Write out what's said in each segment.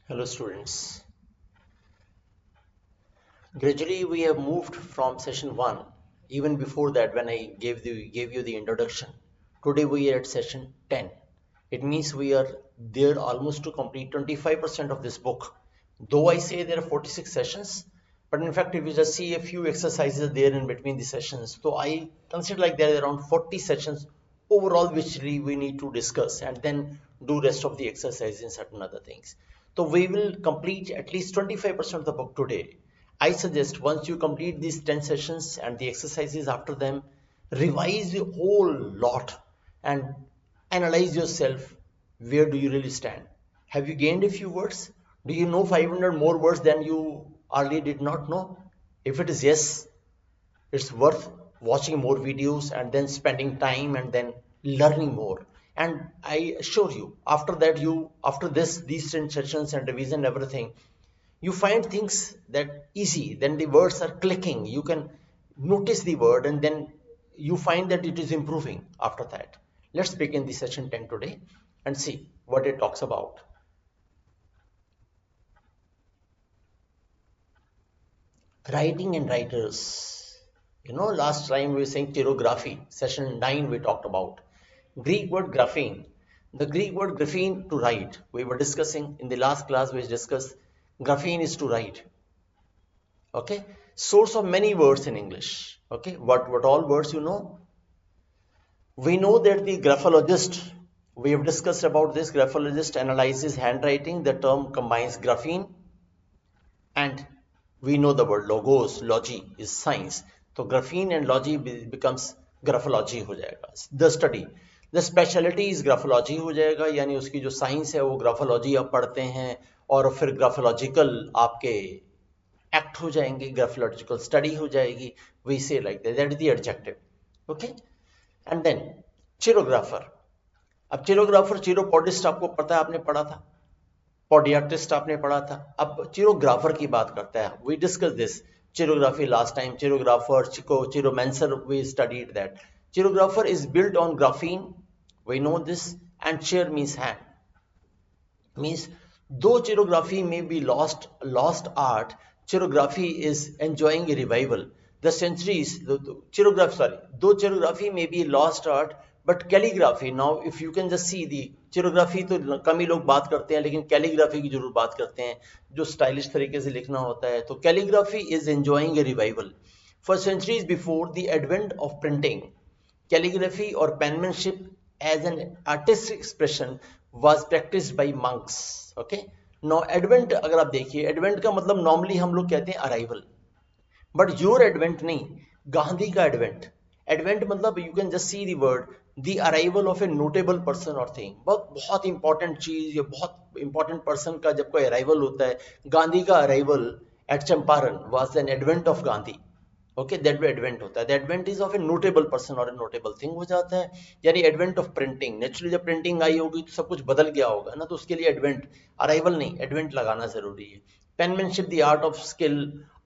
Hello students. Gradually we have moved from session 1. Even before that, when I gave you the introduction. Today we are at session 10. It means we are there almost to complete 25% of this book. Though I say there are 46 sessions, but in fact if you just see a few exercises there in between the sessions, so I consider like there are around 40 sessions overall which we need to discuss and then do rest of the exercises and certain other things. So we will complete at least 25% of the book today. I suggest once you complete these 10 sessions and the exercises after them, revise the whole lot and analyze yourself. Where do you really stand? Have you gained a few words? Do you know 500 more words than you earlier did not know? If it is yes, it's worth watching more videos and then spending time and then learning more. And I assure you, after that, after these 10 sessions and revision everything, you find things that easy, then the words are clicking, you can notice the word and then you find that it is improving after that. Let's begin the session 10 today and see what it talks about. Writing and writers. Last time we were saying chirography, session 9 we talked about Greek word graphene. The Greek word graphene, to write, we were discussing in the last class. We discussed graphene is to write. Okay, source of many words in English. Okay, what all words we know that the graphologist, we have discussed about this, graphologist analyzes handwriting. The term combines graphene and we know the word logos, logy is science. So graphene and logy becomes graphology हो जाएगा, the study. The specialty is graphology हो जाएगा, यानी उसकी जो science है वो graphology आप पढ़ते हैं और फिर ग्राफोलॉजिकल आपके एक्ट हो जाएंगे, ग्राफोलॉजिकल स्टडी हो जाएगी. We say like that is the adjective. Okay, and then chirographer. अब चिरोग्राफर, चिरोपोडिस्ट आपको पता है, आपने पढ़ा था. पॉडियाट्रिस्ट आपने पढ़ा था. अब चिरोग्राफर की बात करता है. We discuss this chirography last time. Chirographer, chiromancer, we studied that. Chirographer is built on graphein, we know this, and chair means hand. Means though chirography may be lost art, chirography is enjoying a revival. The centuries, chirography, sorry, though chirography may be lost art, but calligraphy, now if you can just see the chirography, तो कम ही लोग बात करते हैं, लेकिन calligraphy की जरूर बात करते हैं, जो स्टाइलिश तरीके से लिखना होता है. तो calligraphy is enjoying a revival. For centuries before the advent of printing, calligraphy or penmanship as an artistic expression was practiced by monks. Okay, now advent अगर आप देखिए, advent का मतलब normally हम लोग कहते हैं arrival, but your advent नहीं, गांधी का advent. Advent मतलब you can just see the word, the arrival of a notable person or thing. बहुत important चीज या बहुत important person का जब कोई arrival होता है, गांधी का arrival at Champaran was an advent of Gandhi. Okay, that भी एडवेंट होता है. The advent is of A notable person और ए नोटेबल थिंग हो जाता है. यानी एडवेंट ऑफ प्रिंटिंग, नेचुरली जब प्रिंटिंग आई होगी तो सब कुछ बदल गया होगा ना, तो उसके लिए एडवेंट, अराइवल नहीं, एडवेंट लगाना जरूरी है. Penmanship, the art of skill,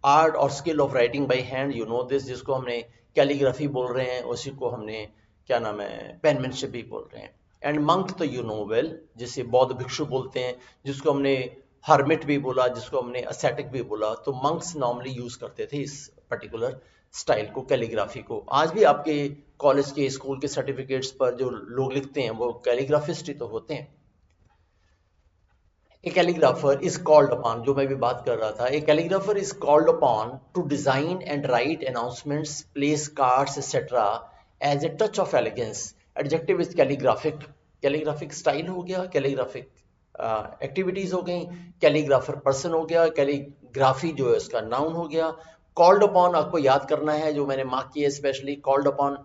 art और skill of writing by hand, you know this, जिसको हमने कैलीग्राफी बोल रहे हैं, उसी को हमने क्या नाम है, पेनमैनशिप भी बोल रहे हैं. एंड मंक तो यू नो वेल, जिसे बौद्ध भिक्षु बोलते हैं, जिसको हमने हर्मिट भी बोला, जिसको हमने असेटिक भी बोला. तो मंक्स नॉर्मली यूज करते थे इस पर्टिकुलर स्टाइल को, कैलीग्राफी को. आज भी आपके कॉलेज के, स्कूल के सर्टिफिकेट्स पर जो लोग लिखते हैं वो कैलीग्राफिस्ट ही तो होते हैं. A calligrapher is called upon, जो मैं भी बात कर रहा था, a calligrapher is called upon to design and write announcements, place cards, etc. as a touch of elegance. Adjective is calligraphic. Calligraphic style हो गया, calligraphic एक्टिविटीज हो गई, कैलीग्राफर पर्सन हो गया, कैलीग्राफी जो है उसका नाउन हो गया. कॉल्ड अपॉन आपको याद करना है, जो मैंने मार्क किया specially. Called upon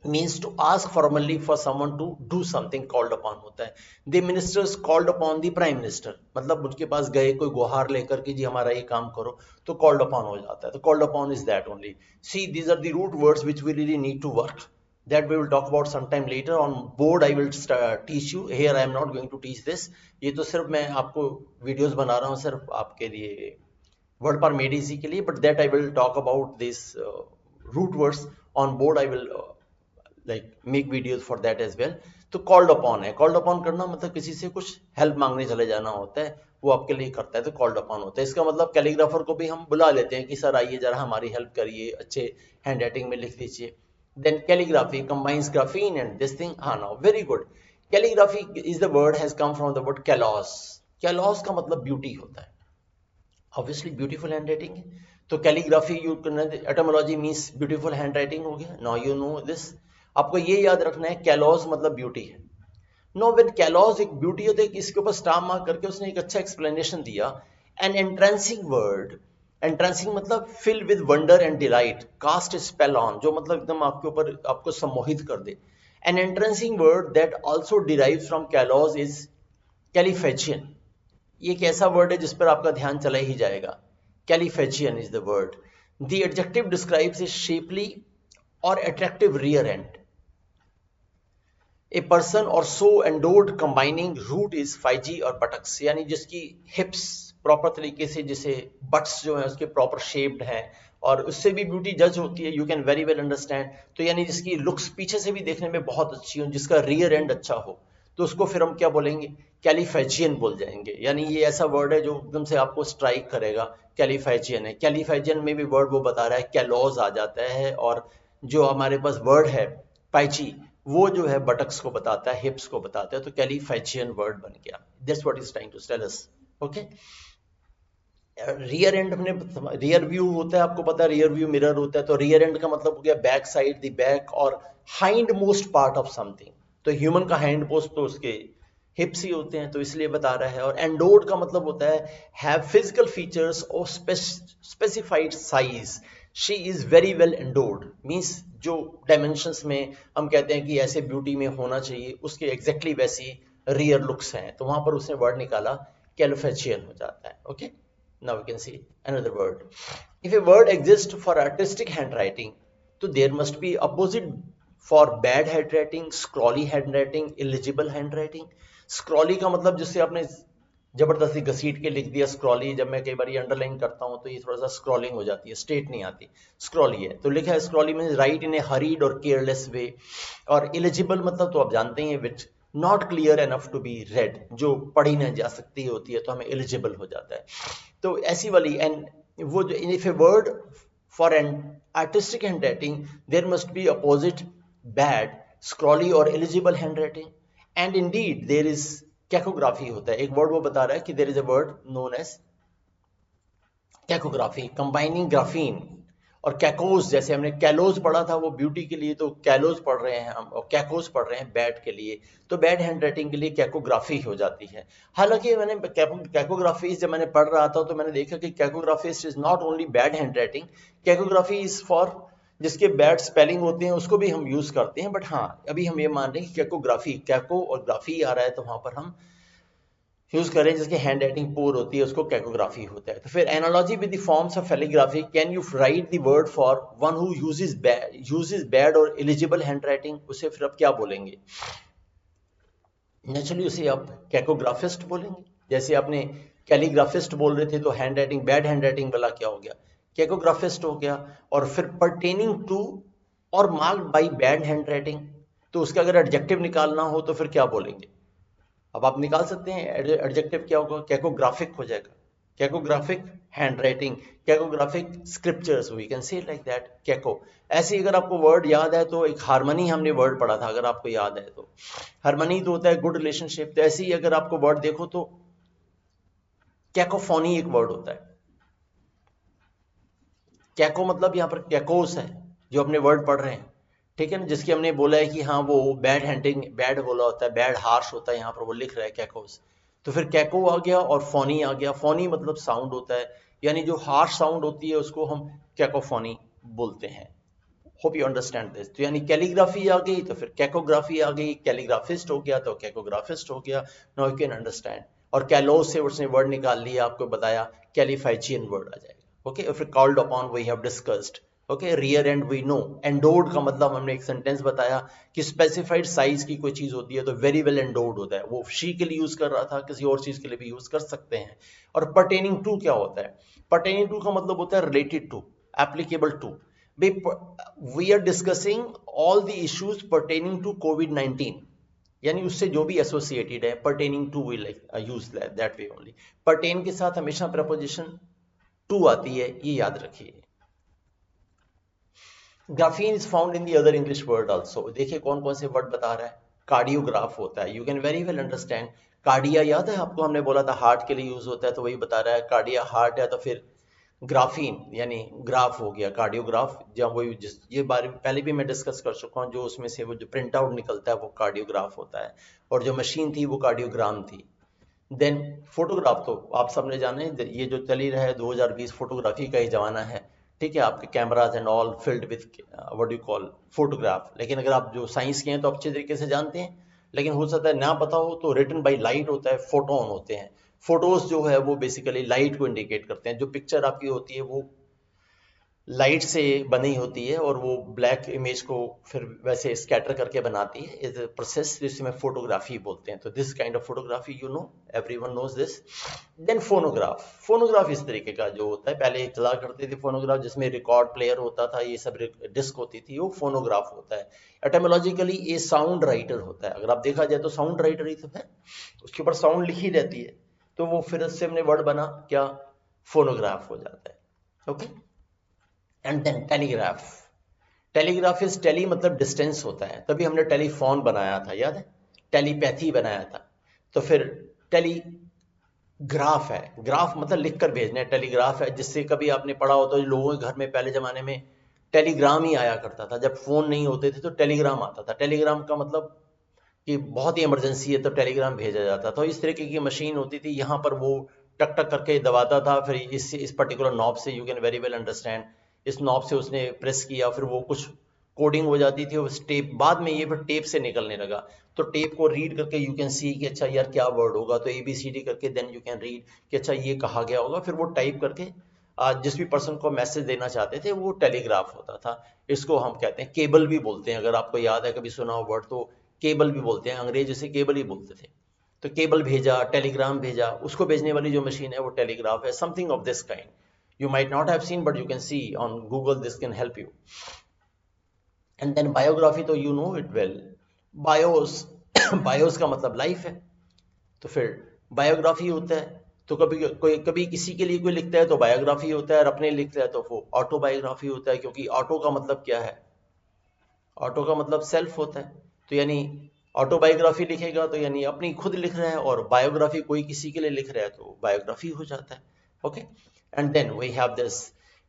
means to ask formally for someone to do something. called upon होता है. The ministers called upon the prime minister, मतलब उनके पास गए कोई गुहार लेकर कि जी हमारा ये काम करो, तो called upon हो जाता है. तो called upon is that only. See, these are the root words which we really need to work, that we will talk about sometime later. On board I will teach you. Here I am not going to teach this. ये तो सिर्फ मैं आपको videos बना रहा हूँ सिर्फ आपके लिए, वर्ड पर मेड इजी के लिए. But that I will talk about this root words. On board I will like make videos for that as well. तो कॉल्ड अपॉन है, कॉल्ड अपॉन करना मतलब किसी से कुछ हेल्प मांगने चले जाना होता है, वो आपके लिए करता है तो कॉल्ड अपॉन होता है। इसका मतलब कैलीग्राफर को भी हम बुला लेते हैं कि सर आइए जरा हमारी हेल्प करिए, अच्छे हैंड राइटिंग में लिख दीजिए। Then calligraphy combines graphein and this thing, हाँ now very good. Calligraphy is the word has come from the word kallos. Kallos का मतलब ब्यूटी होता है, ऑब्वियसली ब्यूटीफुल हैंड राइटिंग है, तो calligraphy you etymology means beautiful hand writing हो गया। Now you know this, आपको ये याद रखना है कैलॉस मतलब ब्यूटी है। नो व्हेन कैलॉस एक ब्यूटी होती है, इसके ऊपर स्टार मार्क करके उसने एक अच्छा एक्सप्लेनेशन दिया। एन एंट्रेंसिंग वर्ड, एंट्रेंसिंग मतलब fill with wonder and delight, cast spell on, जो मतलब एकदम आपके ऊपर आपको सम्मोहित कर दे। An entrancing word that also derives from kallos is callipygian. ये एक ऐसा वर्ड है जिस पर आपका ध्यान चला ही जाएगा। Callipygian is the word. The adjective describes a shapely और attractive rear end. A person और so endowed combining root is pyge और बटक्स, यानी जिसकी हिप्स प्रॉपर तरीके से, जिसे बट्स जो है उसके प्रॉपर शेप्ड हैं, और उससे भी ब्यूटी जज होती है, you can very well understand. तो यानी जिसकी लुक्स पीछे से भी देखने में बहुत अच्छी हो, जिसका रियर एंड अच्छा हो, तो उसको फिर हम क्या बोलेंगे, कैलिफेजियन बोल जाएंगे। यानी ये ऐसा वर्ड है जो एकदम से आपको स्ट्राइक करेगा, कैलिफेजियन है। कैलिफेजियन में भी वर्ड वो बता रहा है, कैलॉज आ जाता है, और जो हमारे पास वर्ड है पाइची, वो जो है बटक्स को बताता है, हिप्स को बताता है, तो कैलिफेजियन वर्ड बन गया। That's what is trying to tell us. Okay, rear end हमने, रियर व्यू होता है, आपको पता है रियर व्यू मिरर होता है, तो रियर एंड का मतलब हो गया बैक साइड, द बैक और hind most part of something. तो ह्यूमन का हाइंड मोस्ट तो उसके हिप्स ही होते हैं, तो इसलिए बता रहा है। और एंडोर्ड का मतलब होता है हैव फिजिकल फीचर्स और specified size. She is very well endowed means जो डायमेंशंस में हम कहते हैं कि ऐसे ब्यूटी में होना चाहिए, उसके एग्जैक्टली वैसी रियर लुक्स हैं, तो वहां पर उसने वर्ड निकाला, कैलिफेचियन हो जाता है। Okay, now we can see another word. If a word exists for artistic handwriting, so there must be opposite for bad handwriting, scrawly handwriting, illegible handwriting. Scrawly का मतलब जिससे आपने जबरदस्ती घसीट के लिख दिया, स्क्रॉली। जब मैं कई बार ये अंडरलाइन करता हूँ तो ये थोड़ा सा स्क्रॉलिंग हो जाती है, स्ट्रेट नहीं आती, स्क्रॉली है। तो लिखा है स्क्रॉली में राइट इन ए हरीड और केयरलेस वे। और इलिजिबल मतलब तो आप जानते हैं, which not clear enough to be read, जो पढ़ी नहीं जा सकती होती है, तो हमें एलिजिबल हो जाता है। तो ऐसी वाली, एंड वो जो if a word for an artistic handwriting there must be opposite bad, scrawly और illegible handwriting. And indeed there is cacography होता है, एक वर्ड वो बता रहा है कि there is a word known as cacography, combining graphein और कैकोस। जैसे हमने कैलोज पढ़ा था वो ब्यूटी के लिए, तो कैलोज पढ़ रहे हैं हम, और कैकोस पढ़ रहे हैं बैड के लिए, तो बैड हैंड राइटिंग के लिए कैकोग्राफी हो जाती है। हालांकि मैंने कैकोग्राफी जब मैंने पढ़ रहा था तो मैंने देखा कि cacographist is not only bad handwriting, cacography is for जिसके बैड स्पेलिंग होते हैं उसको भी हम यूज करते हैं, बट हाँ अभी हम ये मान रहे हैं कि कैकोग्राफी, कैको और ग्राफी आ रहा है तो वहां पर हम यूज करें, जिसकी हैंड राइटिंग पुअर होती है उसको कैकोग्राफी होता है। तो फिर analogy with the forms of calligraphy, can you right the word for one who uses bad और एलिजिबल हैंड राइटिंग, उसे फिर आप क्या बोलेंगे? नेचुरली उसे आप कैकोग्राफिस्ट बोलेंगे। जैसे आपने कैलीग्राफिस्ट बोल रहे थे तो hand writing, bad hand writing वाला क्या हो गया, कैकोग्राफिस्ट हो गया। और फिर परटेनिंग टू और marked by bad hand writing, तो उसका अगर एडजेक्टिव निकालना हो तो फिर क्या बोलेंगे? अब आप निकाल सकते हैं एडजेक्टिव क्या होगा, कैकोग्राफिक हो जाएगा, cacographic handwriting, cacographic scriptures, we can say like that caco. ऐसे अगर आपको वर्ड याद है तो एक हार्मनी हमने वर्ड पढ़ा था, अगर आपको याद है तो हार्मनी तो होता है गुड रिलेशनशिप। तो ऐसे ही अगर आपको वर्ड देखो तो कैकोफोनी एक वर्ड होता है। कैको मतलब यहाँ पर कैकोस है जो अपने वर्ड पढ़ रहे हैं, ठीक है ना, जिसकी हमने बोला है कि हाँ वो बैड हैंडिंग, बैड बोला होता है, बैड हार्श होता है, यहाँ पर वो लिख रहा है कैकोस। तो फिर कैको आ गया और फोनी आ गया। फोनी मतलब साउंड होता है, यानी जो हार्श साउंड होती है उसको हम कैकोफोनी बोलते हैं। Hope you understand this. तो यानी कैलीग्राफी आ गई तो फिर कैकोग्राफी आ गई, कैलीग्राफिस्ट हो गया तो कैकोग्राफिस्ट हो गया। Now you can understand. और कैलोस से उसने वर्ड निकाल लिया, आपको बताया कैलिफाइचियन वर्ड आ जाएगा। ओके, और फिर called upon we have discussed. Okay, rear end we know. Endorsed का मतलब हमने एक सेंटेंस बताया कि स्पेसिफाइड साइज की कोई चीज होती है तो वेरी वेल एंडोर्ड होता है। वो शी के लिए यूज कर रहा था, किसी और चीज के लिए भी यूज कर सकते हैं। और पर्टेनिंग टू क्या होता है? पर्टेनिंग टू का मतलब होता है related to, applicable to. We are discussing all the issues pertaining to COVID-19. यानी उससे जो भी एसोसिएटेड है, pertaining to we like use that way only. pertain के साथ हमेशा preposition to आती है, ये याद रखिए. Graphene is found in the other English word also. देखिए कौन कौन से वर्ड बता रहा है. कार्डियोग्राफ होता है, you can very well understand. Cardia याद है आपको, हमने बोला था हार्ट के लिए यूज होता है, तो वही बता रहा है. कार्डिया हार्ट है, तो फिर ग्राफीन यानी ग्राफ हो गया, कार्डियोग्राफ. जब वही ये बारे पहले भी मैं डिस्कस कर चुका हूँ, जो उसमें से वो जो प्रिंट आउट निकलता है वो कार्डियोग्राफ होता है, और जो मशीन थी वो कार्डियोग्राम थी. देन फोटोग्राफ तो आप सबने जाने, ये जो चल ही रहा है 2020 फोटोग्राफी का ही जमाना है. ठीक है, आपके cameras and all filled with what you call photograph. लेकिन अगर आप जो साइंस के हैं तो अच्छे तरीके से जानते हैं, लेकिन हो सकता है ना पता हो तो रिटन बाय लाइट होता है, फोटोन होते हैं. फोटोज जो है वो बेसिकली लाइट को इंडिकेट करते हैं. जो पिक्चर आपकी होती है वो लाइट से बनी होती है, और वो ब्लैक इमेज को फिर वैसे स्कैटर करके बनाती है. इस प्रोसेस जिसे में फोटोग्राफी बोलते हैं. तो this kind of photography, you know, everyone knows this. Then phonograph. Phonograph इस तरीके का जो होता है, पहले चला करते थे फोनोग्राफ, जिसमें रिकॉर्ड प्लेयर होता था, ये सब डिस्क होती थी, वो फोनोग्राफ होता है. एटमोलॉजिकली ये साउंड राइटर होता है. अगर आप देखा जाए तो साउंड राइटर ही तो है, उसके ऊपर साउंड लिखी रहती है, तो वो फिर उससे हमने वर्ड बना क्या, फोनोग्राफ हो जाता है. Okay. And then telegraph. Telegraph is tele मतलब डिस्टेंस होता है, तभी हमने टेलीफोन बनाया था, याद है, टेलीपैथी बनाया था. तो फिर टेलीग्राफ है, ग्राफ मतलब लिख कर भेजना है, टेलीग्राफ है. जिससे कभी आपने पढ़ा हो तो लोगों के घर में पहले जमाने में टेलीग्राम ही आया करता था. जब फोन नहीं होते थे तो टेलीग्राम आता था. टेलीग्राम का मतलब कि बहुत ही इमरजेंसी है तो टेलीग्राम भेजा जाता था. तो इस तरीके की मशीन होती थी, यहाँ पर वो टक टक करके दबाता था, फिर इस पर्टिकुलर नॉब से, you can very well understand, इस नॉब से उसने प्रेस किया, फिर वो कुछ कोडिंग हो जाती थी, उस टेप बाद में ये फिर टेप से निकलने लगा. तो टेप को रीड करके यू कैन सी कि अच्छा यार क्या वर्ड होगा, तो ABCD करके देन यू कैन रीड कि अच्छा ये कहा गया होगा. फिर वो टाइप करके जिस भी पर्सन को मैसेज देना चाहते थे वो टेलीग्राफ होता था. इसको हम कहते हैं केबल भी बोलते हैं. अगर आपको याद है कभी सुना हो वर्ड, तो केबल भी बोलते हैं, अंग्रेज इसे केबल ही बोलते थे. तो केबल भेजा, टेलीग्राम भेजा, उसको भेजने वाली जो मशीन है वो टेलीग्राफ है. Something of this kind you might not have seen, but you can see on Google, this can help you. And then biography, तो you know it well. bios bios का मतलब लाइफ है, तो फिर biography होता है. तो कभी किसी के लिए कोई लिखता है तो बायोग्राफी होता है, और अपने लिखता है तो वो ऑटोबायोग्राफी होता है. क्योंकि ऑटो का मतलब क्या है, ऑटो का मतलब सेल्फ होता है. तो यानी ऑटोबायोग्राफी लिखेगा तो यानी अपनी खुद लिख रहा है, और बायोग्राफी कोई किसी के लिए लिख रहा है तो बायोग्राफी हो जाता है. Okay. And then we have this,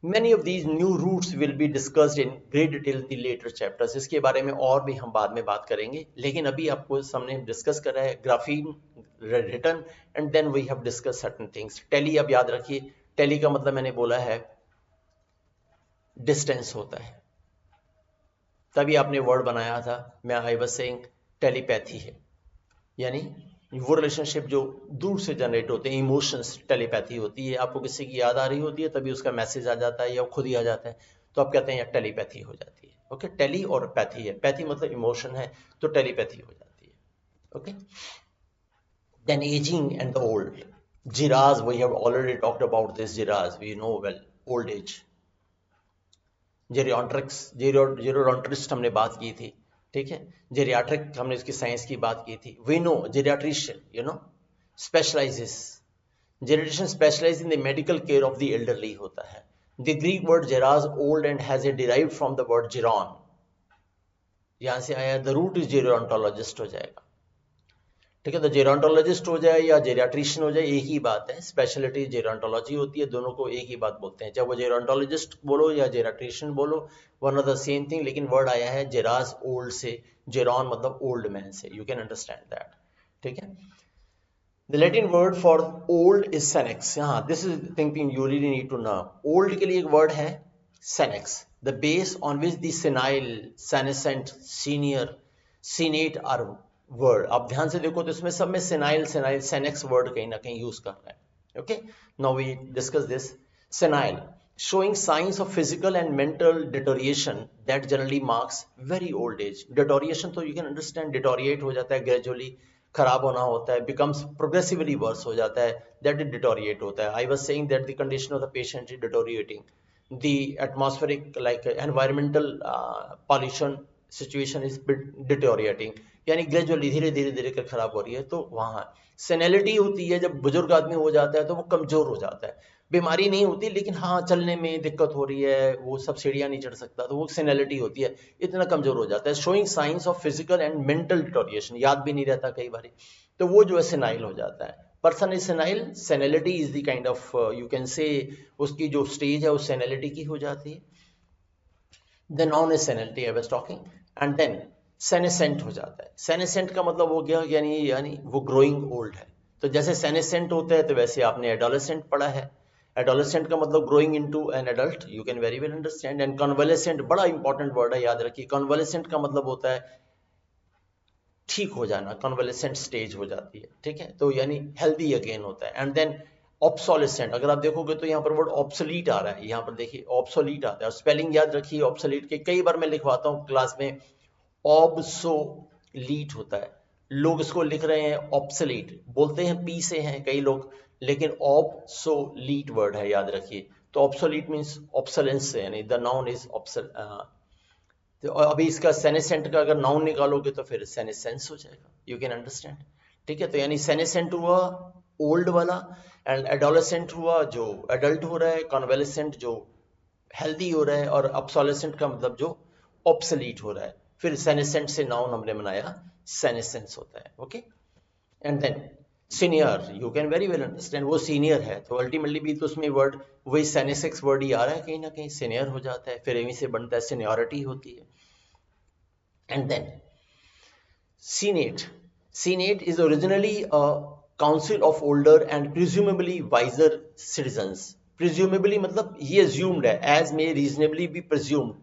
many of these new roots will be discussed in great detail in the later chapters. इसके बारे में और भी हम बाद में बात करेंगे, लेकिन अभी आपको सामने डिस्कस कर रहा है graphein written, and then we have discuss certain things. Tele अब याद रखिए, टेली का मतलब मैंने बोला है डिस्टेंस होता है, तभी आपने वर्ड बनाया था. मैं आई वाज सेइंग टेलीपैथी है, यानी वो रिलेशनशिप जो दूर से जनरेट होते हैं, इमोशंस, टेलीपैथी होती है. आपको किसी की याद आ रही होती है तभी उसका मैसेज आ जाता है या खुद ही आ जाता है, तो आप कहते हैं यार टेलीपैथी हो जाती है. ओके. टेली और पैथी है, पैथी मतलब इमोशन है, तो टेलीपैथी हो जाती है. Okay. Then ageing and the old. Geras, we have already talked about this. Geras we know well, old age. Geriatrist हमने बात की थी, ठीक है. जेरियाट्रिक हमने इसकी साइंस की बात की थी. We know geriatrician, you know, specialises. Geriatrician specialise in the medical care of the elderly होता है. The Greek word geras old and has a derived from the word geron, यहां से आया. द रूट इज जेरोंटोलॉजिस्ट हो जाएगा, ठीक है. तो जेरोंटोलॉजिस्ट हो जाए या जेरियाट्रिशियन हो जाए, एक ही बात है. स्पेशलिटी जेरोंटोलॉजी होती है, दोनों को एक ही बात बोलते हैं. चाहे वो जेरोंटोलॉजिस्ट बोलो या जेरियाट्रिशियन बोलो, one of the same thing. लेकिन वर्ड आया है जेराज ओल्ड से, जेरॉन मतलब ओल्ड मैन से. यू कैन अंडरस्टैंड दैट, ठीक है. The Latin word for old is senex. हाँ, this is thinking you really need to know. Old के लिए एक वर्ड है senex, the base on which the senile, senescent, senior, senate are word. आप ध्यान से देखो तो इसमें सब में सेनाइल, सेनाइल, सेनेक्स वर्ड कहीं ना कहीं यूज कर रहा है. Okay. Now we discuss this. Senile, showing signs of physical and mental deterioration that generally marks very old age. Deterioration तो you can understand, deteriorate हो जाता है gradually, खराब होना होता है, becomes progressively worse हो जाता है, that it deteriorate होता है. I was saying that the condition of the patient is deteriorating. The atmospheric like environmental pollution situation is deteriorating. यानी ग्रेजुअली धीरे धीरे धीरे कर खराब हो रही है। तो वहाँ सेनेलिटी होती है, जब बुजुर्ग आदमी हो जाता है तो वो कमजोर हो जाता है, बीमारी नहीं होती लेकिन हाँ चलने में दिक्कत हो रही है, वो सब सीढ़ियाँ नहीं चढ़ सकता, तो वो सेनेलिटी होती है, इतना कमजोर हो जाता है। Showing science of physical and mental deterioration, याद भी नहीं रहता कई बार, तो वो जो है सेनाइल हो जाता है। Person is senile, senility is the kind of you can say, उसकी जो स्टेज है उस सेनेलिटी की हो जाती है। The noun is senility I was talking, and then senescent हो जाता है। सेनेसेंट का मतलब हो गया यानी यानी वो ग्रोइंग ओल्ड है। तो जैसे सेनेसेंट होता है तो वैसे आपने एडोलेसेंट पढ़ा है। एडोलेसेंट का मतलब growing into an adult, you can very well understand. And convalescent बड़ा इंपॉर्टेंट वर्ड है, याद रखिए। कन्वलेसेंट का मतलब होता है ठीक हो जाना, कन्वलेसेंट स्टेज हो जाती है, ठीक है, तो यानी हेल्दी अगेन होता है। एंड देन ऑब्सोलेसेंट, अगर आप देखोगे तो यहाँ पर वर्ड ऑब्सोलीट आ रहा है, यहाँ पर देखिए ऑब्सोलीट आता है, और स्पेलिंग याद रखिए ऑब्सोलीट के, कई बार मैं लिखवाता हूँ क्लास में, ऑब्सोलीट होता है, लोग इसको लिख रहे हैं ऑब्सोलीट, बोलते हैं पी से हैं कई लोग, लेकिन ऑब्सोलीट वर्ड है, याद रखिए। तो ऑब्सोलीट मीन्स ऑब्सोलेंस से, यानी द नाउन इज तो अभी इसका सेनेसेंट का अगर नाउन निकालोगे तो फिर सेनेसेंस हो जाएगा, यू कैन अंडरस्टैंड, ठीक है। तो यानी सेनेसेंट हुआ ओल्ड वाला, एंड एडोलेसेंट हुआ जो एडल्ट हो रहा है, कॉन्वेलेसेंट जो हेल्दी हो रहा है, और ऑब्सोलेसेंट का मतलब जो ऑब्सोलीट हो रहा है। फिर सेनेसेंट से नाउन हमने बनाया सेनेसेंस होता है, okay. And then senior, you can very well understand, वो सीनियर है तो अल्टीमेटली भी तो उसमें वर्ड वही सेनेसेक्स वर्ड ही आ रहा है, कहीं ना कहीं सीनियर हो जाता है, फिर यहीं से बनता है सीनियोरिटी होती है। And then Senate. Senate is originally a council of older and presumably wiser citizens. Presumably मतलब ये assumed है, as may reasonably be presumed,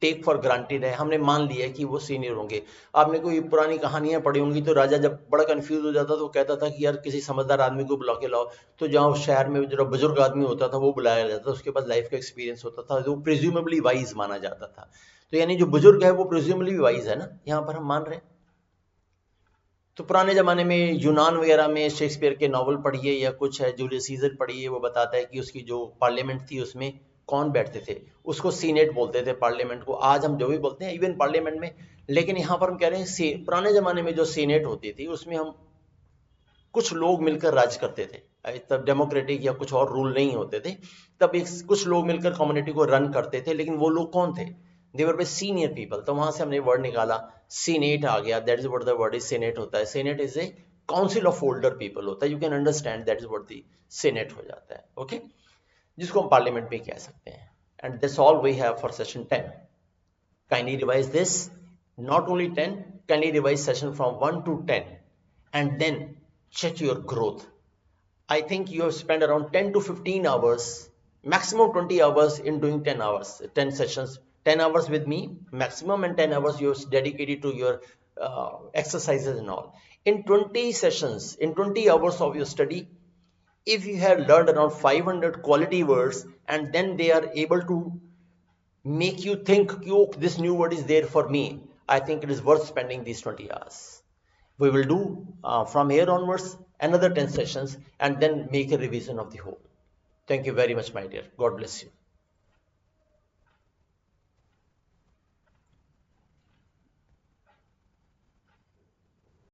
take for granted है, हमने मान लिया है कि वो सीनियर होंगे। आपने कोई पुरानी कहानियां पढ़ी होंगी, तो राजा जब बड़ा कंफ्यूज हो जाता तो कहता था कि यार किसी समझदार आदमी को बुला के लाओ, तो जहाँ शहर में जो बुजुर्ग आदमी होता था वो बुलाया जाता था, उसके पास लाइफ का एक्सपीरियंस होता था, जो प्रिज्यूमेबली वाइज माना जाता था। तो यानी जो बुजुर्ग है वो प्रिज्यूमेबली वाइज है ना, यहाँ पर हम मान रहे हैं। तो पुराने ज़माने में यूनान वगैरह में शेक्सपियर के नावल पढ़िए या कुछ है, जूलियस सीजर पढ़िए, वो बताता है कि उसकी जो पार्लियामेंट थी उसमें कौन बैठते थे, उसको सीनेट बोलते थे पार्लियामेंट को, आज हम जो भी बोलते हैं इवन पार्लियामेंट में। लेकिन यहाँ पर हम कह रहे हैं पुराने ज़माने में जो सीनेट होती थी उसमें हम कुछ लोग मिलकर राज करते थे, तब डेमोक्रेटिक या कुछ और रूल नहीं होते थे, तब एक कुछ लोग मिलकर कम्युनिटी को रन करते थे। लेकिन वो लोग कौन थे? देवर पे सीनियर पीपल। तो वहां से हमने वर्ड निकाला सीनेट आ गया, that is what the word is senate होता है। Senate is a council of older people होता है, you can understand, that is what the senate हो जाता है, ओके, जिसको हम पार्लियामेंट में कह सकते हैं। And that's all we have for session 10। Kindly revise this. Not only 10, kindly revise session from 1 to 10 and then check your growth. I think you have spent around 10 to 15 hours, maximum 20 hours in doing 10 hours, 10 sessions, 10 hours with me, maximum, and 10 hours you have dedicated to your exercises and all. In 20 sessions, in 20 hours of your study, if you have learned around 500 quality words and then they are able to make you think, oh, this new word is there for me, I think it is worth spending these 20 hours. We will do from here onwards another 10 sessions and then make a revision of the whole. Thank you very much, my dear. God bless you.